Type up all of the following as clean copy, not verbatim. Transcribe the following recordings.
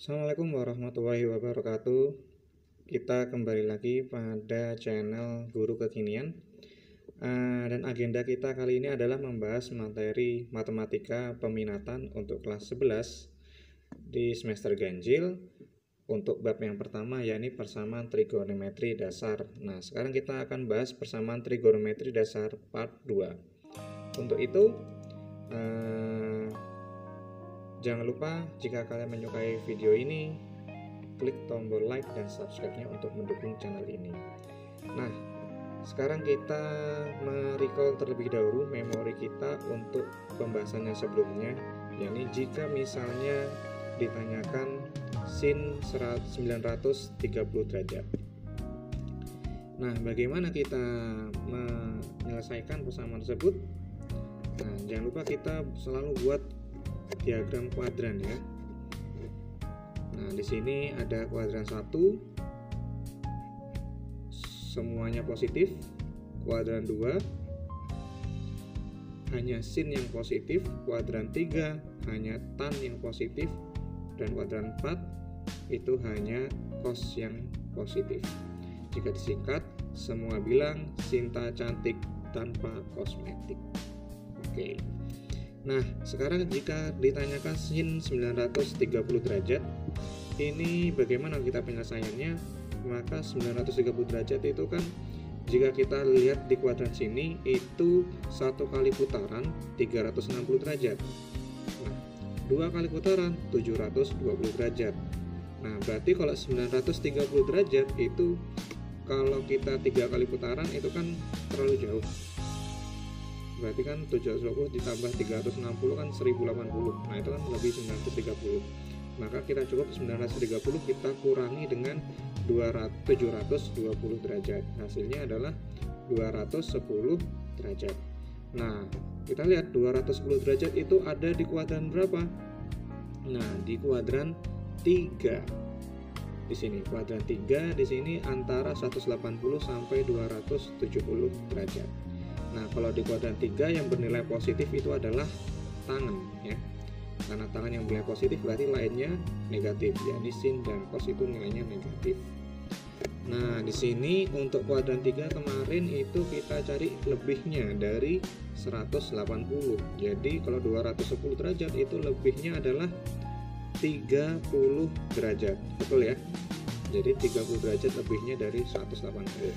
Assalamualaikum warahmatullahi wabarakatuh. Kita kembali lagi pada channel Guru Kekinian. Dan agenda kita kali ini adalah membahas materi matematika peminatan untuk kelas 11 di semester ganjil. Untuk bab yang pertama yakni persamaan trigonometri dasar. Nah, sekarang kita akan bahas persamaan trigonometri dasar part 2. Untuk itu jangan lupa jika kalian menyukai video ini, klik tombol like dan subscribe-nya untuk mendukung channel ini. Nah, sekarang kita merecall terlebih dahulu memori kita untuk pembahasannya sebelumnya, yakni jika misalnya ditanyakan sin 930 derajat. Nah, bagaimana kita menyelesaikan persamaan tersebut? Nah, jangan lupa kita selalu buat diagram kuadran ya. Nah, di sini ada kuadran 1 semuanya positif, kuadran 2 hanya sin yang positif, kuadran 3 hanya tan yang positif, dan kuadran 4 itu hanya cos yang positif. Jika disingkat, semua bilang Sinta cantik tanpa kosmetik. Oke. Nah, sekarang jika ditanyakan sin 930 derajat, ini bagaimana kita penyelesaiannya? Maka 930 derajat itu kan jika kita lihat di kuadran sini itu satu kali putaran 360 derajat. Nah, dua kali putaran 720 derajat. Nah, berarti kalau 930 derajat itu kalau kita 3 kali putaran itu kan terlalu jauh. Berarti kan 720 ditambah 360 kan 1080. Nah, itu kan lebih 930. Maka kita cukup 930 kita kurangi dengan 720 derajat. Hasilnya adalah 210 derajat. Nah, kita lihat 210 derajat itu ada di kuadran berapa? Nah, di kuadran 3. Di sini kuadran 3 di sini antara 180 sampai 270 derajat. Nah, kalau di kuadran 3 yang bernilai positif itu adalah tangan ya. Karena tangan yang bernilai positif berarti lainnya negatif, yakni sin dan cos itu nilainya negatif. Nah, di sini untuk kuadran 3 kemarin itu kita cari lebihnya dari 180. Jadi kalau 210 derajat itu lebihnya adalah 30 derajat. Betul ya? Jadi 30 derajat lebihnya dari 180.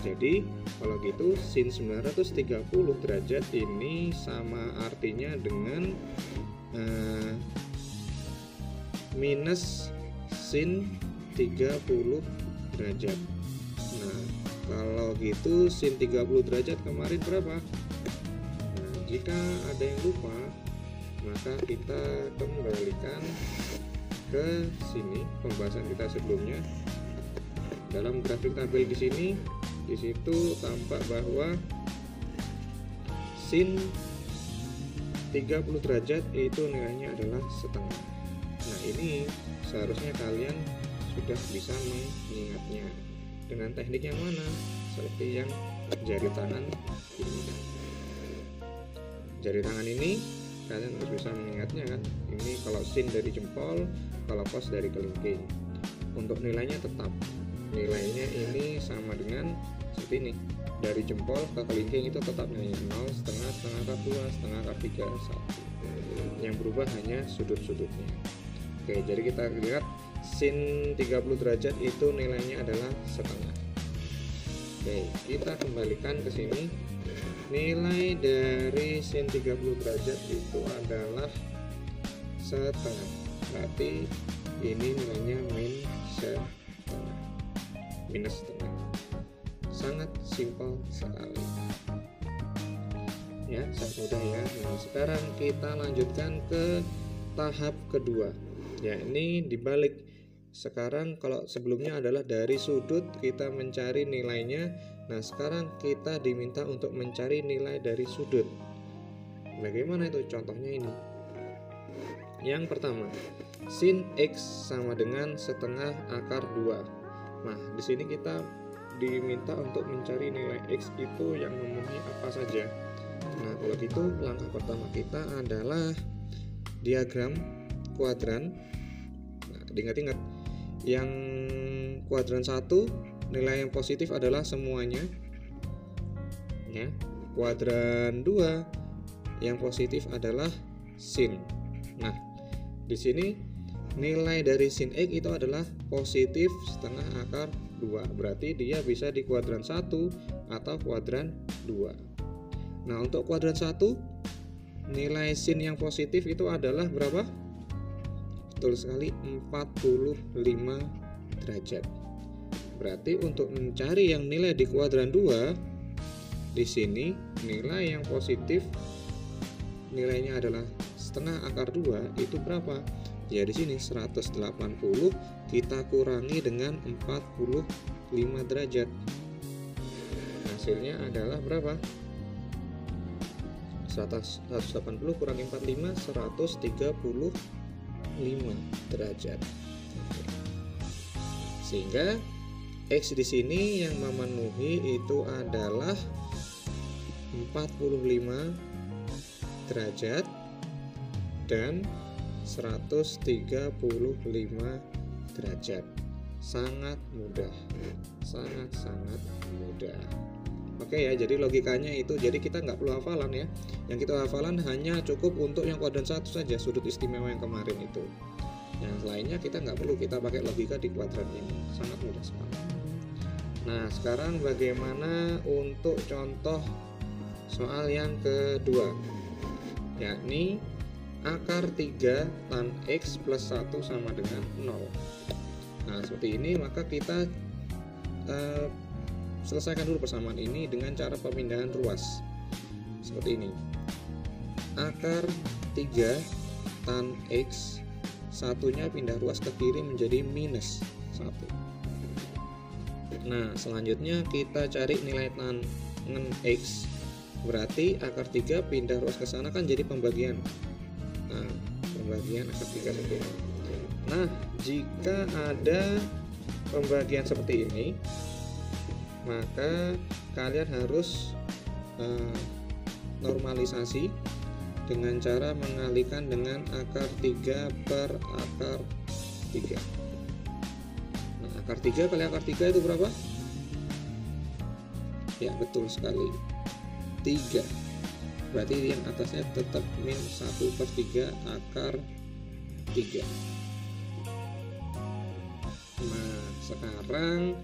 Jadi kalau gitu sin 930 derajat ini sama artinya dengan minus sin 30 derajat. Nah, kalau gitu sin 30 derajat kemarin berapa? Nah, jika ada yang lupa, maka kita kembalikan ke sini pembahasan kita sebelumnya. Dalam grafik tabel di sini, di situ tampak bahwa sin 30 derajat itu nilainya adalah setengah. Nah, ini seharusnya kalian sudah bisa mengingatnya dengan teknik yang mana? Seperti yang jari tangan ini. Jari tangan ini kalian harus bisa mengingatnya kan. Ini kalau sin dari jempol, kalau cos dari kelingking. Untuk nilainya tetap. Nilainya ini sama dengan seperti ini. Dari jempol ke kelingking itu tetap nilainya 0, setengah, setengah akar 2, setengah akar 3, 1. Yang berubah hanya sudut-sudutnya. Oke, jadi kita lihat sin 30 derajat itu nilainya adalah setengah. Oke, kita kembalikan ke sini. Nilai dari sin 30 derajat itu adalah setengah. Berarti ini nilainya minus setengah. Sangat simpel sekali. Ya, sangat mudah ya. Nah, sekarang kita lanjutkan ke tahap kedua. Ya, ini dibalik. Sekarang kalau sebelumnya adalah dari sudut kita mencari nilainya. Nah, sekarang kita diminta untuk mencari nilai dari sudut. Bagaimana itu contohnya ini? Yang pertama, sin X sama dengan setengah akar 2. Nah, di sini kita diminta untuk mencari nilai X itu yang memenuhi apa saja. Nah, kalau gitu langkah pertama kita adalah diagram kuadran. Nah, diingat-ingat, yang kuadran 1 nilai yang positif adalah semuanya ya. Kuadran 2 yang positif adalah sin. Nah, di sini nilai dari sin X itu adalah positif setengah akar 2. Berarti dia bisa di kuadran 1 atau kuadran 2. Nah, untuk kuadran 1 nilai sin yang positif itu adalah berapa? Betul sekali, 45 derajat. Berarti untuk mencari yang nilai di kuadran 2, di sini nilai yang positif nilainya adalah setengah akar 2 itu berapa? Ya di sini 180 kita kurangi dengan 45 derajat. Hasilnya adalah berapa? 180 kurangi 45 135 derajat. Sehingga X di sini yang memenuhi itu adalah 45 derajat dan 135 derajat. Sangat mudah. Sangat mudah. Oke ya, jadi logikanya itu, jadi kita nggak perlu hafalan ya. Yang kita hafalan hanya cukup untuk yang kuadran 1 saja, sudut istimewa yang kemarin itu. Yang lainnya kita nggak perlu, kita pakai logika di kuadran ini. Sangat mudah sekali. Nah, sekarang bagaimana untuk contoh soal yang kedua, yakni akar 3 tan X plus 1 sama dengan 0. Nah, seperti ini, maka kita selesaikan dulu persamaan ini dengan cara pemindahan ruas. Seperti ini. Akar 3 tan X, satunya pindah ruas ke kiri menjadi minus 1. Nah, selanjutnya kita cari nilai tangen X. Berarti akar 3 pindah ruas ke sana kan jadi pembagian. Nah, pembagian akar 3 seperti ini. Nah, jika ada pembagian seperti ini, maka kalian harus normalisasi dengan cara mengalihkan dengan akar 3 per akar 3. Nah, akar 3 kali akar 3 itu berapa? Ya, betul sekali, 3. Berarti yang atasnya tetap min 1/3 akar 3. Nah, sekarang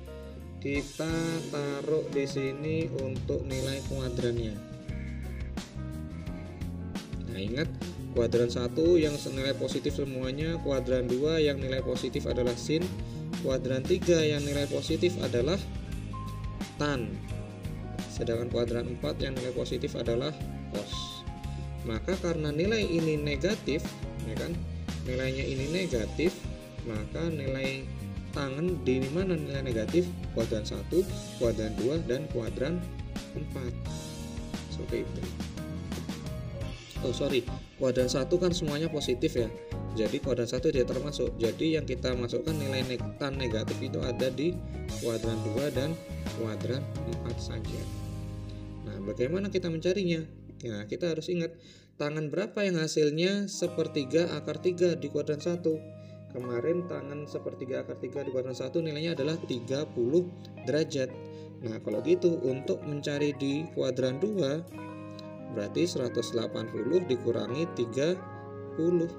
kita taruh di sini untuk nilai kuadrannya. Nah, ingat, kuadran 1 yang nilai positif semuanya, kuadran 2 yang nilai positif adalah sin, kuadran 3 yang nilai positif adalah tan, sedangkan kuadran 4 yang nilai positif adalah cos. Maka karena nilai ini negatif, ya kan? Nilainya ini negatif, maka nilai tangen di mana nilai negatif? Kuadran 1, kuadran 2, dan kuadran 4. Seperti itu. Oh sorry, kuadran 1 kan semuanya positif ya. Jadi kuadran 1 dia termasuk. Jadi yang kita masukkan nilai tan negatif itu ada di kuadran 2 dan kuadran 4 saja. Nah, bagaimana kita mencarinya? Nah, kita harus ingat, tangan berapa yang hasilnya sepertiga akar 3 di kuadran 1? Kemarin tangan sepertiga akar 3 di kuadran 1 nilainya adalah 30 derajat. Nah, kalau gitu untuk mencari di kuadran 2 berarti 180 dikurangi 30.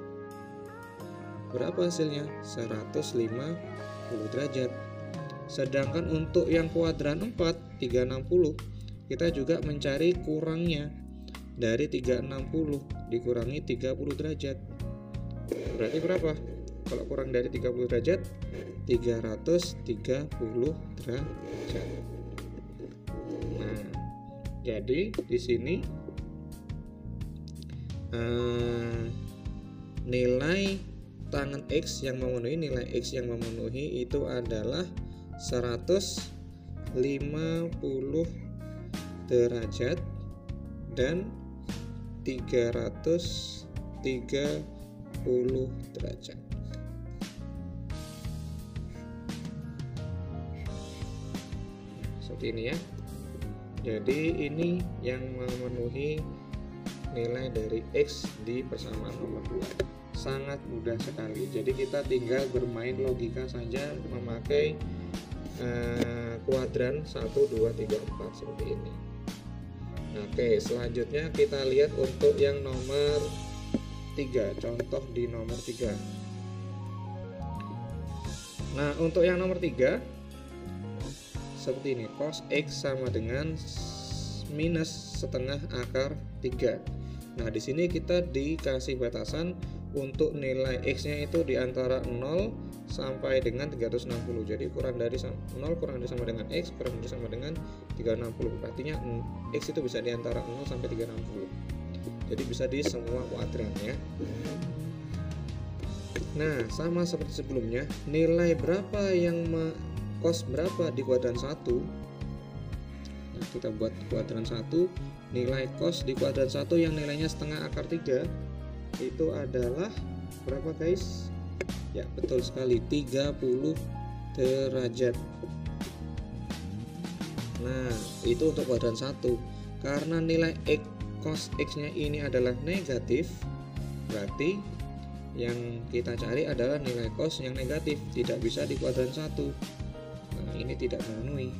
Berapa hasilnya? 150 derajat. Sedangkan untuk yang kuadran 4, 360, kita juga mencari kurangnya dari 360 dikurangi 30 derajat. Berarti berapa? Kalau kurang dari 30 derajat, 330 derajat. Nah, jadi di sini nilai tangen X yang memenuhi itu adalah 150 derajat dan 330 derajat. Seperti ini ya. Jadi ini yang memenuhi nilai dari X di persamaan nomor 2. Sangat mudah sekali. Jadi kita tinggal bermain logika saja memakai kuadran 1, 2, 3, 4 seperti ini. Oke, selanjutnya kita lihat untuk yang nomor 3, contoh di nomor 3. Nah, untuk yang nomor 3 seperti ini, cos X sama dengan minus setengah akar 3. Nah, di sini kita dikasih batasan untuk nilai X-nya itu di antara 0 sampai dengan 360. Jadi kurang dari 0 kurang dari sama dengan X, kurang dari sama dengan 360. Artinya X itu bisa di antara 0 sampai 360. Jadi bisa di semua kuadran ya. Nah, sama seperti sebelumnya, nilai berapa yang cos berapa di kuadran 1? Nah, kita buat kuadran 1, nilai cos di kuadran 1 yang nilainya setengah akar 3 itu adalah berapa guys? Ya, betul sekali, 30 derajat. Nah, itu untuk kuadran 1. Karena nilai X, cos X-nya ini adalah negatif, berarti yang kita cari adalah nilai cos yang negatif, tidak bisa di kuadran 1. Nah, ini tidak memenuhi.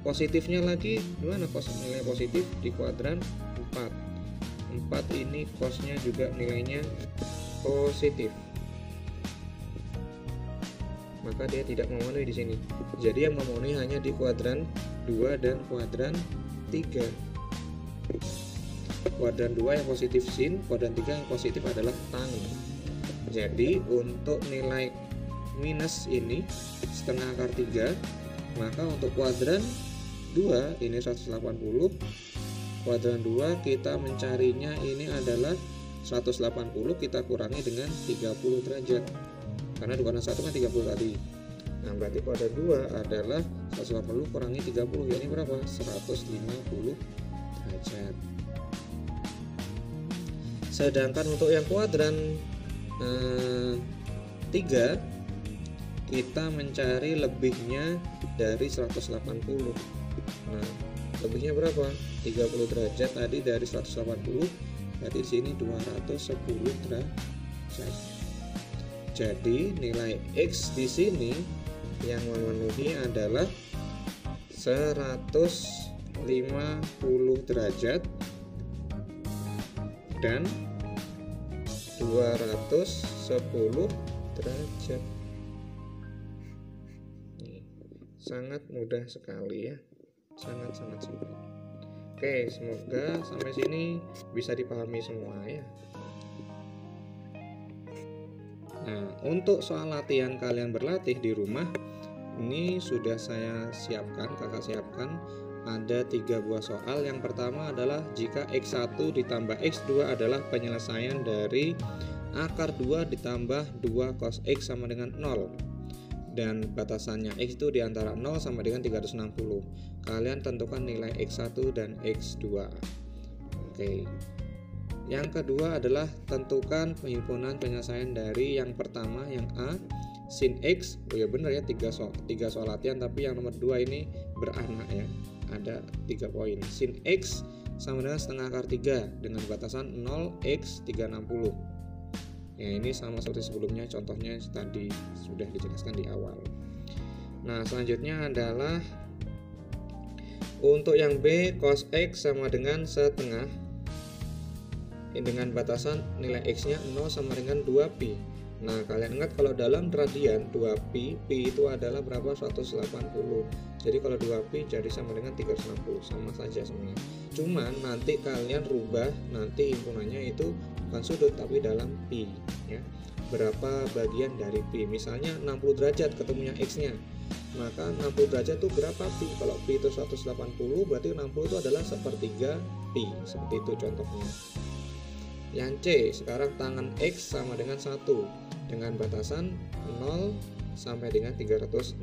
Positifnya lagi gimana cos nilai positif di kuadran 4? 4 ini cosnya juga nilainya positif, maka dia tidak memenuhi di sini. Jadi yang memenuhi hanya di kuadran 2 dan kuadran 3. Kuadran 2 yang positif sin, kuadran 3 yang positif adalah tan. Jadi untuk nilai minus ini setengah akar 3, maka untuk kuadran 2 ini 180. Kuadran 2 kita mencarinya ini adalah 180, kita kurangi dengan 30 derajat. Karena di kuadran 1 kan 30 tadi. Nah, berarti kuadran 2 adalah 180 kurangi 30, yakni berapa? 150 derajat. Sedangkan untuk yang kuadran 3 kita mencari lebihnya dari 180. Nah, lebihnya berapa? 30 derajat tadi dari 180, berarti di sini 210 derajat. Jadi nilai X di sini yang memenuhi adalah 150 derajat dan 210 derajat. Sangat mudah sekali ya. Sangat-sangat simpel. Oke, semoga sampai sini bisa dipahami semua ya. Nah, untuk soal latihan kalian berlatih di rumah, ini sudah saya siapkan, kakak siapkan. Ada 3 buah soal. Yang pertama adalah jika X1 ditambah X2 adalah penyelesaian dari akar 2 ditambah 2 cos X sama dengan 0. Dan batasannya X itu di antara 0 sampai dengan 360. Kalian tentukan nilai X1 dan X2. Oke. Yang kedua adalah tentukan penghimpunan penyelesaian dari yang pertama, yang A, sin X. Oh ya benar ya, 3 soal latihan, tapi yang nomor 2 ini beranak ya. Ada 3 poin. Sin X sama dengan setengah akar 3 dengan batasan 0x 360. Ya, ini sama seperti sebelumnya, contohnya tadi sudah dijelaskan di awal. Nah, selanjutnya adalah untuk yang B, cos X sama dengan setengah dengan batasan nilai X-nya 0 sama dengan 2pi. Nah, kalian ingat kalau dalam radian 2pi, pi itu adalah berapa? 180. Jadi kalau 2pi jadi sama dengan 360, sama saja sebenarnya. Cuman nanti kalian rubah, nanti himpunannya itu bukan sudut tapi dalam pi ya. Berapa bagian dari pi? Misalnya 60 derajat ketemunya X-nya. Maka 60 derajat itu berapa pi? Kalau pi itu 180, berarti 60 itu adalah sepertiga pi. Seperti itu contohnya. Yang C, sekarang tangan X sama dengan 1 dengan batasan 0 sampai dengan 360.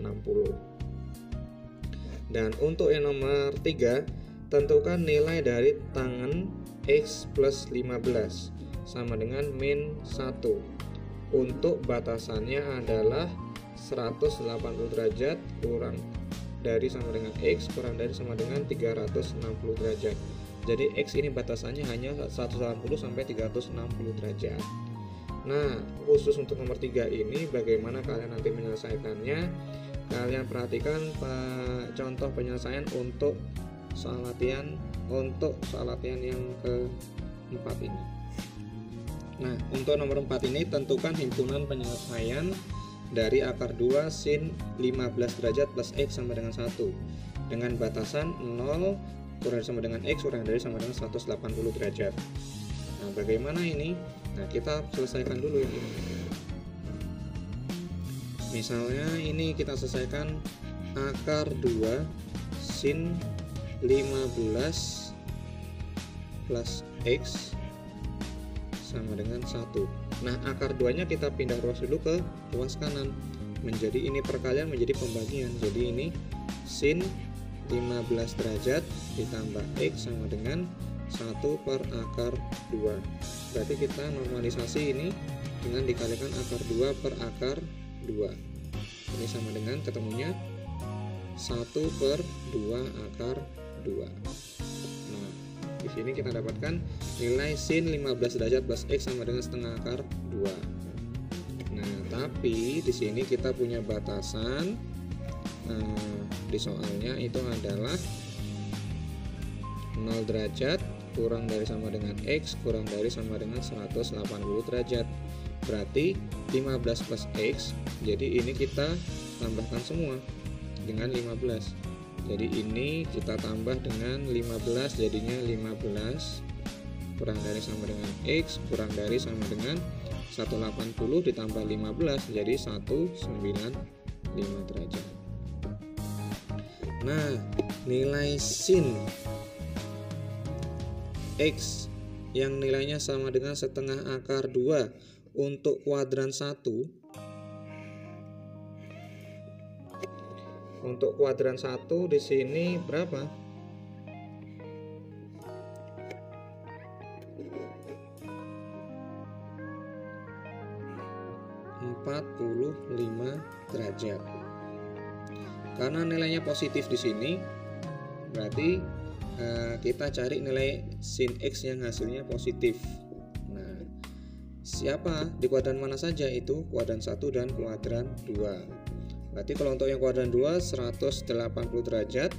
Dan untuk yang nomor 3, tentukan nilai dari tangan X plus 15 sama dengan min 1. Untuk batasannya adalah 180 derajat kurang dari sama dengan X kurang dari sama dengan 360 derajat. Jadi X ini batasannya hanya 180 sampai 360 derajat. Nah, khusus untuk nomor 3 ini bagaimana kalian nanti menyelesaikannya? Kalian perhatikan contoh penyelesaian untuk soal latihan yang keempat ini. Nah, untuk nomor 4 ini tentukan himpunan penyelesaian dari akar 2 sin 15 derajat plus X sama dengan 1 dengan batasan 0 kurang dari sama dengan X kurang dari sama dengan 180 derajat. Nah, bagaimana ini? Nah, kita selesaikan dulu yang ini. Misalnya ini kita selesaikan akar 2 sin 15 plus X sama dengan 1. Nah, akar 2 nya kita pindah ruas dulu ke ruas kanan. Menjadi ini perkalian menjadi pembagian. Jadi ini sin 15 derajat ditambah X sama dengan 1 per akar 2. Berarti kita normalisasi ini dengan dikalikan akar 2 per akar 2. Ini sama dengan ketemunya 1 per 2 akar 2. Nah, di sini kita dapatkan nilai sin 15 derajat plus X sama dengan setengah akar 2. Nah, tapi di sini kita punya batasan di soalnya itu adalah 0 derajat kurang dari sama dengan X kurang dari sama dengan 180 derajat. Berarti 15 plus X, jadi ini kita tambahkan semua dengan 15. Jadi ini kita tambah dengan 15, jadinya 15 kurang dari sama dengan X kurang dari sama dengan 180 ditambah 15 jadi 195 derajat. Nah, nilai sin X yang nilainya sama dengan setengah akar 2 untuk kuadran 1. Untuk kuadran 1 di sini berapa? (45 derajat). Karena nilainya positif di sini, berarti kita cari nilai sin X yang hasilnya positif. Nah, siapa di kuadran mana saja itu? Kuadran 1 dan kuadran 2. Berarti kalau untuk yang kuadran 2 180 derajat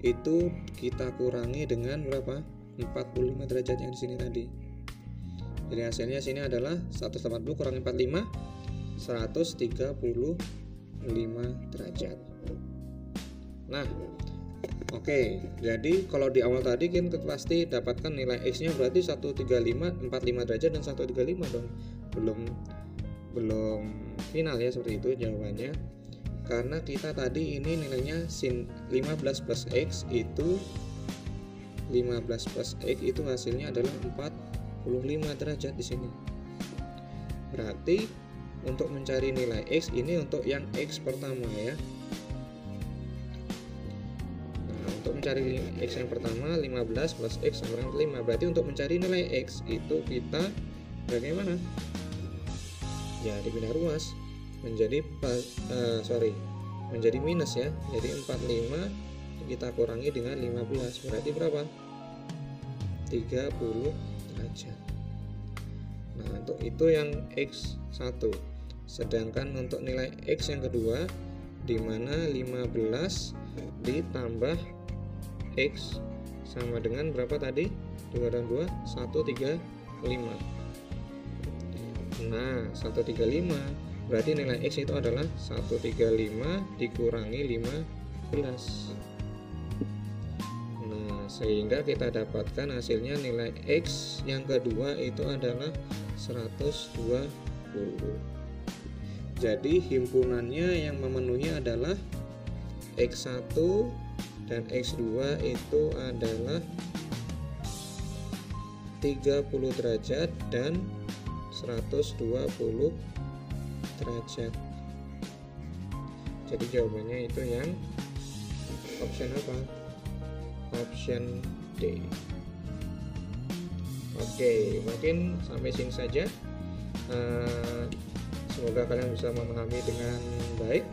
itu kita kurangi dengan berapa? 45 derajat yang di sini tadi. Jadi hasilnya sini adalah 180 kurangi 45 135 derajat. Nah, oke, jadi kalau di awal tadi kan pasti dapatkan nilai X-nya berarti 135 derajat dan 135 dong. Belum final ya, seperti itu jawabannya. Karena kita tadi ini nilainya sin 15 plus X itu 15 plus X itu hasilnya adalah 45 derajat di sini. Berarti untuk mencari nilai X ini untuk yang X pertama ya. Untuk mencari X yang pertama 15 plus X sama dengan 5. Berarti untuk mencari nilai X itu kita bagaimana? Ya dipindah ruas menjadi menjadi minus ya. Jadi 45 kita kurangi dengan 15 berarti berapa? 30 derajat. Nah, untuk itu yang X1. Sedangkan untuk nilai X yang kedua di mana 15 ditambah X sama dengan berapa tadi? 2 dan 2 135. Nah, 135 berarti nilai X itu adalah 135 dikurangi 15. Nah, sehingga kita dapatkan hasilnya nilai X yang kedua itu adalah 120. Jadi himpunannya yang memenuhi adalah X1 dan X2 itu adalah 30 derajat dan 120 derajat. Jadi jawabannya itu yang option apa? Option D. Oke, mungkin sampai sini saja. Semoga kalian bisa memahami dengan baik.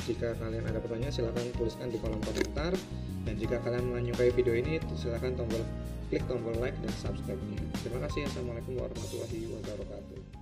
Jika kalian ada pertanyaan silahkan tuliskan di kolom komentar. Dan jika kalian menyukai video ini, silakan klik tombol like dan subscribe-nya. Terima kasih. Assalamualaikum warahmatullahi wabarakatuh.